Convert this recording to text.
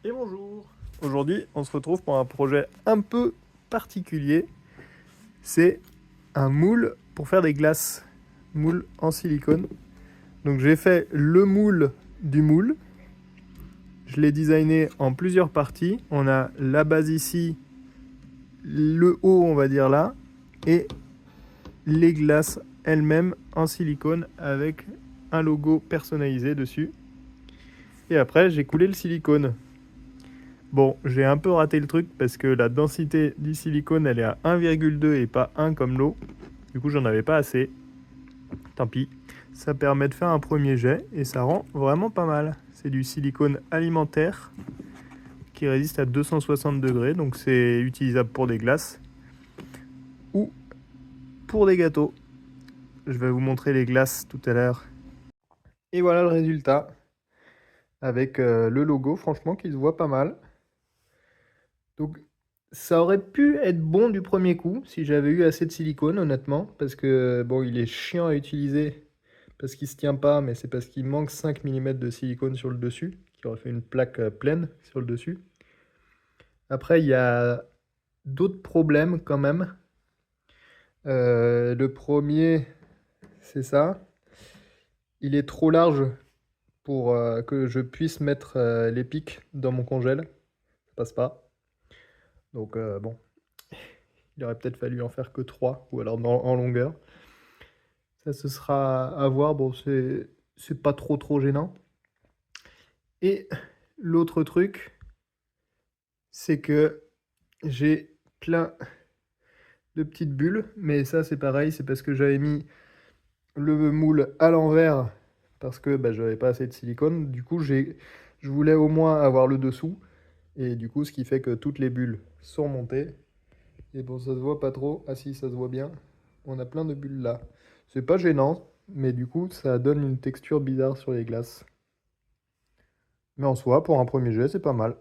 Et bonjour. Aujourd'hui, on se retrouve pour un projet un peu particulier. C'est un moule pour faire des glaces. Moule en silicone. Donc j'ai fait le moule du moule. Je l'ai designé en plusieurs parties. On a la base ici, le haut on va dire là, et les glaces elles-mêmes en silicone avec un logo personnalisé dessus. Et après j'ai coulé le silicone. Bon, j'ai un peu raté le truc parce que la densité du silicone elle est à 1,2 et pas 1 comme l'eau. Du coup j'en avais pas assez. Tant pis. Ça permet de faire un premier jet et ça rend vraiment pas mal. C'est du silicone alimentaire qui résiste à 260 degrés, donc c'est utilisable pour des glaces ou pour des gâteaux. Je vais vous montrer les glaces tout à l'heure. Et voilà le résultat avec le logo, franchement qui se voit pas mal. Donc ça aurait pu être bon du premier coup si j'avais eu assez de silicone honnêtement, parce que bon il est chiant à utiliser parce qu'il se tient pas, mais c'est parce qu'il manque 5 mm de silicone sur le dessus, qui aurait fait une plaque pleine sur le dessus. Après il y a d'autres problèmes quand même. Le premier c'est ça, il est trop large pour que je puisse mettre les pics dans mon congèle, ça passe pas. Donc bon, il aurait peut-être fallu en faire que 3 ou alors en longueur. Ça, ce sera à voir. Bon, c'est pas trop gênant. Et l'autre truc, c'est que j'ai plein de petites bulles. Mais ça, c'est pareil. C'est parce que j'avais mis le moule à l'envers parce que bah, j'avais pas assez de silicone. Du coup, je voulais au moins avoir le dessous. Et du coup, ce qui fait que toutes les bulles sont montées. Et bon, ça se voit pas trop. Ah si, ça se voit bien. On a plein de bulles là. C'est pas gênant, mais du coup, ça donne une texture bizarre sur les glaces. Mais en soi, pour un premier jet, c'est pas mal.